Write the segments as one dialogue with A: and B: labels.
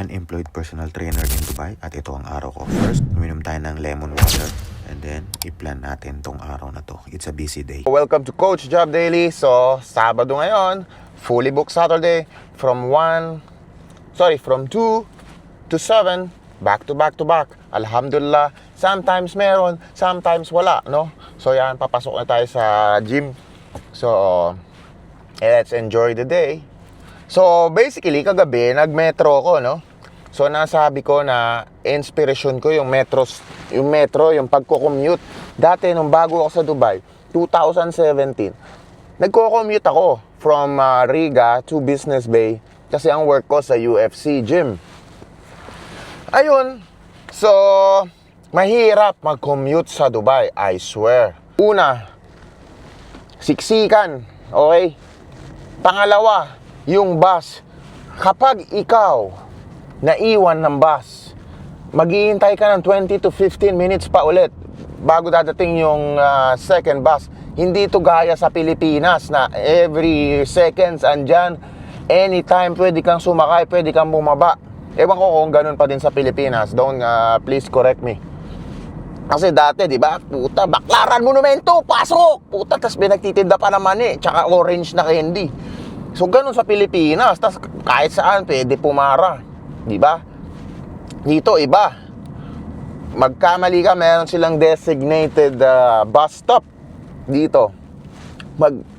A: unemployed personal trainer in Dubai at ito ang araw ko. First, uminom tayo ng lemon water and then i-plan natin tong araw na to. It's a busy day.
B: Welcome to Coach Job Daily. So, Sabado ngayon, fully booked Saturday from 2 to 7, back to back. Alhamdulillah, sometimes meron, sometimes wala, no? So yan, papasok na tayo sa gym. So, let's enjoy the day. So, basically, kagabi, nag-metro ko, no? So, nasabi ko na inspiration ko yung metro, yung pagko-commute. Dati, nung bago ako sa Dubai, 2017, nagko-commute ako from Riga to Business Bay kasi ang work ko sa UFC gym. Ayun, so, mahirap mag-commute sa Dubai, I swear. Una, siksikan, okay? Pangalawa, yung bus. Kapag ikaw naiwan ng bus, maghihintay ka ng 20 to 15 minutes pa ulit bago dadating yung second bus. Hindi to gaya sa Pilipinas na every seconds andyan, anytime pwede kang sumakay, pwede kang bumaba. Ewan ko kung ganun pa din sa Pilipinas. Don't please correct me. Kasi dati, di ba? Puta, Baklaran Monumento, pasok! Puta, tas binagtitinda pa naman tsaka orange na candy. So, ganun sa Pilipinas. Tas kahit saan, pwede pumara. Di ba? Dito, iba. Magkamali ka, meron silang designated bus stop. Dito.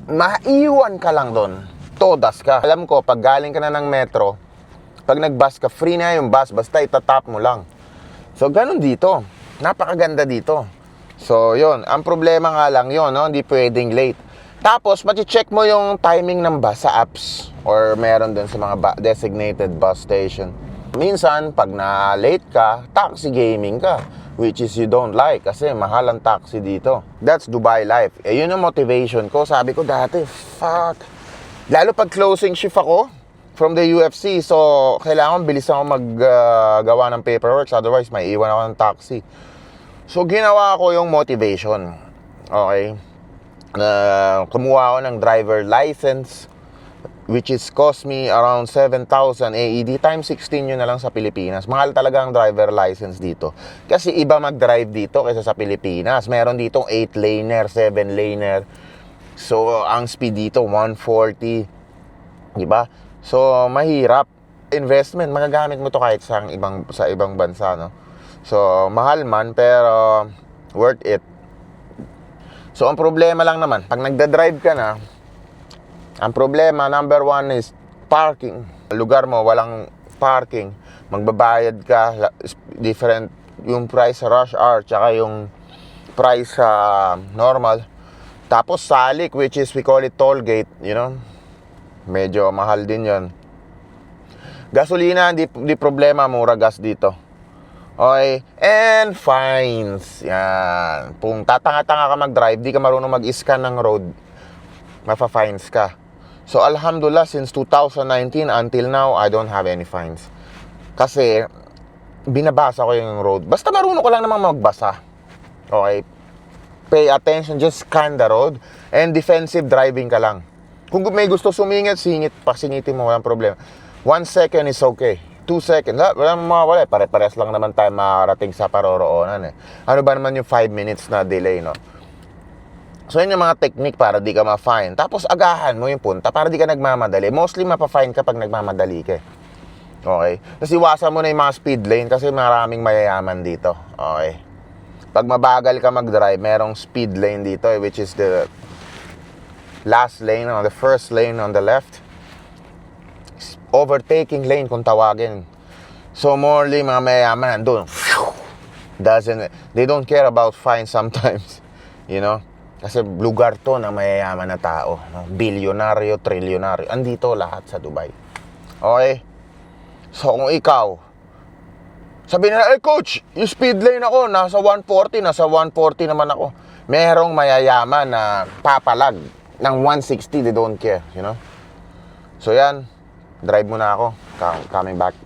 B: Maiwan ka lang doon. Todas ka. Alam ko, pag galing ka na ng metro, pag nag-bus ka, free na yung bus. Basta itatap mo lang. So, ganun dito. Napakaganda dito. So, yun. Ang problema nga lang yun, no? Hindi pwedeng late. Tapos, mati-check mo yung timing ng bus sa apps or meron dun sa mga designated bus station. Minsan, pag na-late ka, taxi gaming ka, which is you don't like kasi mahal ang taxi dito. That's Dubai life. Yun yung motivation ko. Sabi ko dati, fuck. Lalo pag closing shift ako from the UFC, so kailangan bilisan ako maggawa ng paperwork, otherwise may iwan ako ng taxi. So, ginawa ko yung motivation. Okay? Kumuha ako ng driver license, which is cost me around 7,000 AED times 16 yun na lang sa Pilipinas. Mahal talaga ang driver license dito. Kasi iba mag-drive dito kaysa sa Pilipinas. Meron ditong 8-laner, 7-laner. So, ang speed dito, 140. Diba? So, mahirap. Investment, magagamit mo to kahit sa ibang bansa, no? So, mahal man, pero worth it. So, ang problema lang naman, pag nagda-drive ka na, ang problema, number 1 is parking. Lugar mo, walang parking. Magbabayad ka, different yung price sa rush hour, tsaka yung price sa normal. Tapos, salik, which is, we call it toll gate, you know. Medyo mahal din yon. Gasolina, di problema, mura gas dito. Okay, and fines. Yan. Kung tatanga-tanga ka mag-drive, di ka marunong mag-scan ng road, mafa-fines ka. So, alhamdulillah, since 2019 until now, I don't have any fines. Kasi, binabasa ko yung road. Basta marunong ko lang naman magbasa. Okay? Pay attention, just scan the road, and defensive driving ka lang. Kung may gusto sumingit, singitin mo, walang problema. 1 second is okay. 2 seconds, walang mawawala. Pare-pares lang naman tayo makarating sa paroroonan Ano ba naman yung 5 minutes na delay, no? So, yun yung mga technique para di ka ma-fine. Tapos, agahan mo yung punta para di ka nagmamadali. Mostly, mapa-fine ka pag nagmamadali ka. Okay? Tapos, iwasan mo na yung mga speed lane kasi maraming mayayaman dito. Okay? Pag mabagal ka mag-drive, merong speed lane dito which is the last lane, the first lane on the left. Overtaking lane kung tawagin. So, morely, mga mayayaman nandun. They don't care about fine sometimes. You know? Kasi lugar to na mayayaman na tao. No? Bilyonaryo, trilyonaryo. Andito lahat sa Dubai. Okay? So, kung ikaw, sabi nila, coach, yung speed lane ako, nasa 140 naman ako. Merong mayayaman na papalag ng 160, they don't care, you know? So, yan. Drive muna ako. Coming back.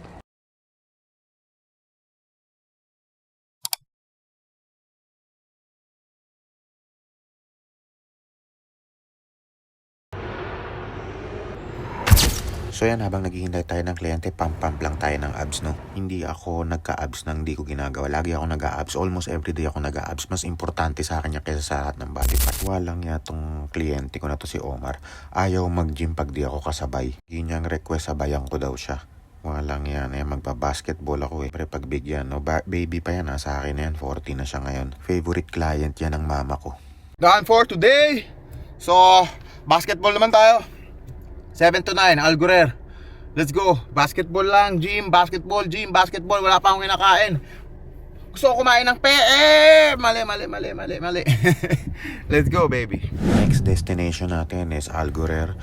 A: So yan, habang naghihintay tayo ng kliyente, pump lang tayo ng abs, no? Hindi ako nagka-abs nang di ko ginagawa. Lagi ako nag-abs. Almost everyday ako nag-abs. Mas importante sa akin yan kaysa sa lahat ng body part. Walang yatong kliyente ko na to si Omar. Ayaw mag-gym pag di ako kasabay. Yun yung request, sabayan ko daw siya. Walang yan. Magpa-basketball ako eh. Pre, pagbigyan, no? Baby pa yan, sa akin na yan. 40 na siya ngayon. Favorite client yan ng mama ko.
C: Done for today. So, basketball naman tayo. 7 to 9, Algurer. Let's go. Basketball lang, gym, basketball. Wala pa akong kinakain. Gusto ko kumain ng PE. Mali. Let's go, baby.
A: Next destination natin is Algurer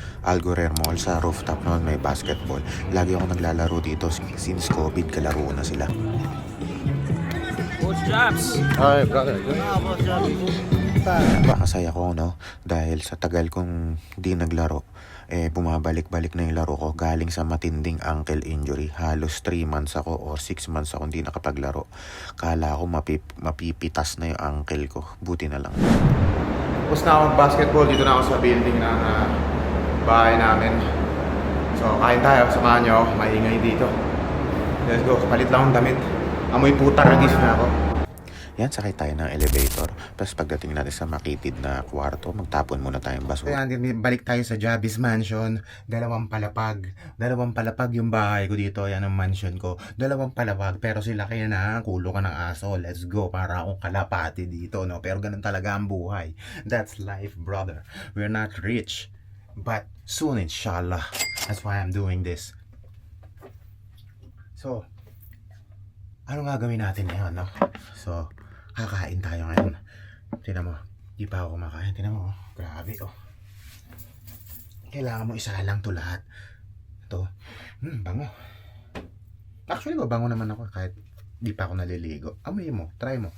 A: Mall. Sa rooftop noon may basketball. Lagi ako naglalaro dito since COVID, kalaro na sila.
D: Coach Jobs.
C: Hi, brother.
A: Napakasaya ko, no? Dahil sa tagal kong di naglaro, bumabalik-balik na yung laro ko galing sa matinding ankle injury. Halos 3 months ako or 6 months ako hindi nakapaglaro. Kala ko mapipitas na yung ankle ko. Buti na lang.
C: Tapos na ako basketball. Dito na ako sa building ng bahay namin. So, kain tayo. Samahan nyo. Maingay dito. Let's go. Palit lang ang damit. Amoy puta. Ragis na ako.
A: Yan, sakay tayo ng elevator. Tapos pagdating natin sa makitid na kwarto, magtapon muna tayong basura.
C: Ayan, balik tayo sa Jobby's Mansion. Dalawang palapag yung bahay ko dito. Yan ang mansion ko. Dalawang palapag, pero sila kaya na kulo ka ng aso. Let's go, para akong kalapati dito, no? Pero ganun talaga ang buhay. That's life, brother. We're not rich, but soon, inshallah. That's why I'm doing this. So, ano nga gawin natin ngayon, no? So, kakain tayo ngayon. Tingnan mo, di pa ako kumakain. Tingnan mo, grabe, oh. Kailangan mo isa lang to lahat. Ito, bango. Actually, bango naman ako kahit di pa ako naliligo. Amoy mo, try mo.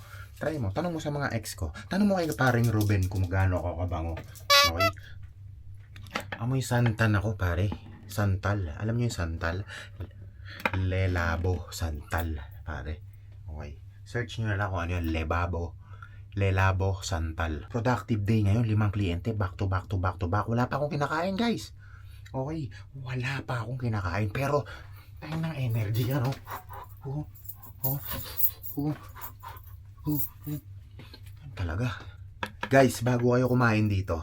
C: Tanong mo sa mga ex ko. Tanong mo kay paring Ruben kung gaano ako kabango. Okay? Amoy santan ako, pare. Santal. Alam niyo yung santal? Lelabo, santal, pare. Okay. Search nyo na lang kung ano yun, Lelabo Santal. Productive day ngayon, 5 kliyente, back to back. Wala pa akong kinakain, guys. Okay, wala pa akong kinakain. Pero, tayo ng energy, ano? Talaga. Guys, bago kayo kumain dito,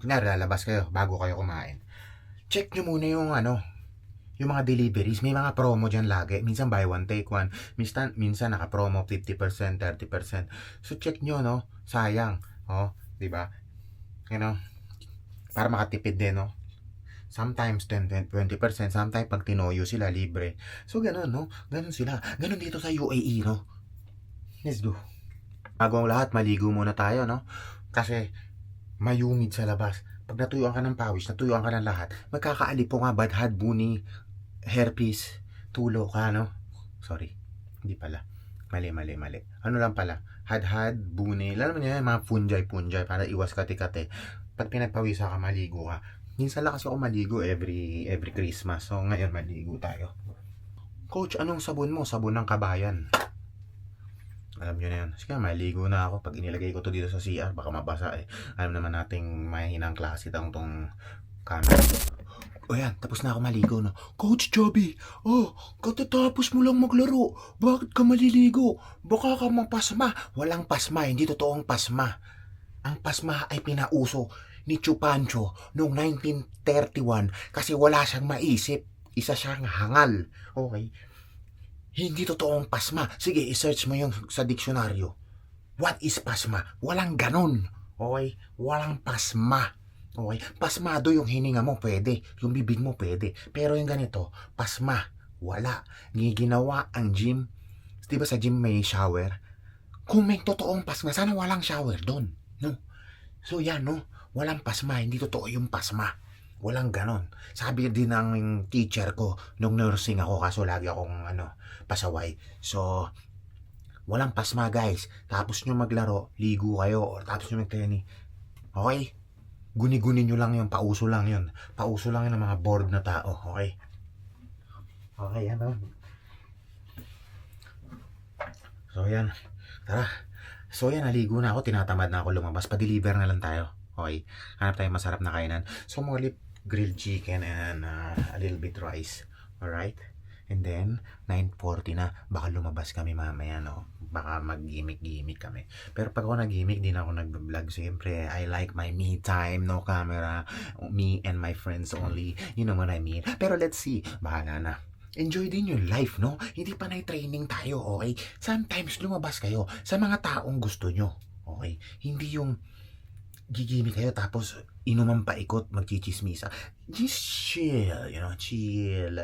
C: lalabas kayo, bago kayo kumain, check nyo muna yung yung mga deliveries, may mga promo dyan lagi. Minsan buy one, take one. Minsan naka-promo 50%, 30%. So check nyo, no? Sayang. Oh, di ba? Para makatipid din, no? Sometimes 10, 20%. Sometimes pag tinoyo sila, libre. So ganun, no? Ganun sila. Ganun dito sa UAE, no? Let's go. Bago ang lahat, maligo muna tayo, no? Kasi mayumid sa labas. Pag natuyuan ka ng pawis, natuyuan ka ng lahat, magkakaalipo nga, badhad, buni, herpes, tulo ka, no? Sorry, hindi pala. Mali. Ano lang pala? Hadhad, buni, alam mo niya, mga punjay, para iwas kati-kati. Pag pinagpawisa ka, maligo ka. Minsan lang kasi ako maligo every Christmas. So, ngayon maligo tayo. Coach, anong sabon mo? Sabon ng kabayan. Alam nyo na yan. Sige, maligo na ako. Pag inilagay ko to dito sa CR, baka mabasa eh. Alam naman nating mahinang klase tong camera. O yan, tapos na ako maligo, no? Coach Jobby, katatapos mo lang maglaro. Bakit ka maliligo? Baka ka mapasma. Walang pasma, hindi totoong pasma. Ang pasma ay pinauso ni Chupancho noong 1931 kasi wala siyang maisip. Isa siyang hangal. Okay? Hindi totoong pasma. Sige, i-search mo yung sa diksyonaryo. What is pasma? Walang ganon. Okay? Walang pasma. Okay? Pasmado yung hininga mo, pwede. Yung bibig mo, pwede. Pero yung ganito, pasma, wala. Ginawa ang gym. Diba sa gym may shower? Kung may totoong pasma, sana walang shower doon. No? So yan, no? Walang pasma. Hindi totoo yung pasma. Walang ganon. Sabi din ng teacher ko nung nursing ako, kaso lagi akong pasaway. So, walang pasma, guys. Tapos nyo maglaro, ligo kayo, or tapos nyo mag-training. Okay? Guni-guni nyo lang yun, pauso lang yun. Pauso lang yun ng mga bored na tao, okay? Okay, So, yan. Tara. So, yan, naligo na ako, tinatamad na ako lumabas. Pa-deliver na lang tayo. Okay? Hanap tayo masarap na kainan. So, mga grilled chicken and a little bit rice. Alright? And then, 9:40 na. Baka lumabas kami mamaya, no? Baka mag-gimmick-gimmick kami. Pero pag ako nag-gimmick, di na ako nag-vlog. Siyempre, I like my me time, no camera. Me and my friends only. You know what I mean? Pero let's see. Bahala na. Enjoy din yung life, no? Hindi pa na-training tayo, okay? Sometimes lumabas kayo sa mga taong gusto nyo. Okay? Hindi yung gigimik kayo tapos inuman pa ikot magchichismisa. Just chill, you know, chill.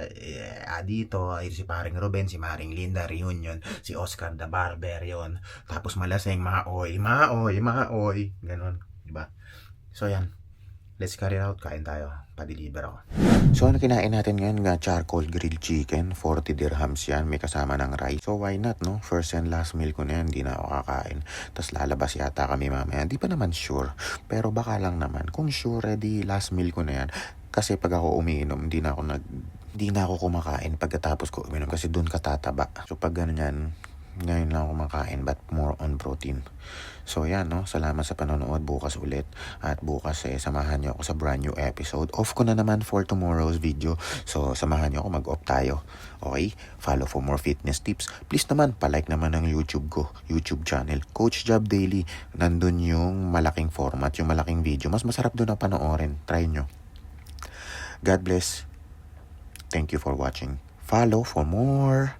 C: Dito, si paring Ruben, si Maring Linda, reunion. Si Oscar the Barber, yon. Tapos malaseng, maoy. Ganon, diba? So yan, let's carry it out, kain tayo. Pa-deliver ako.
A: So ano kinain natin ngayon nga charcoal grilled chicken, 40 dirhams yan, may kasama ng rice. So why not, no? First and last meal ko na yan, hindi na ako kakain. Tapos lalabas yata kami mamaya, di pa naman sure. Pero baka lang naman, kung sure, ready, last meal ko na yan. Kasi pag ako umiinom, hindi na ako kumakain pagkatapos ko uminom kasi doon ka tataba. So pag ganyan, ngayon lang ako kumakain but more on protein. So yan, no, salamat sa panonood. Bukas ulit. At bukas samahan niyo ako sa brand new episode. Off ko na naman for tomorrow's video. So samahan niyo ako, mag-off tayo. Okay? Follow for more fitness tips. Please naman, palike naman ng YouTube channel. Coach Job Daily. Nandun yung malaking format, yung malaking video. Mas masarap doon na panoorin. Try nyo. God bless. Thank you for watching. Follow for more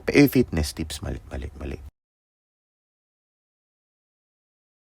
A: fitness tips. Mali.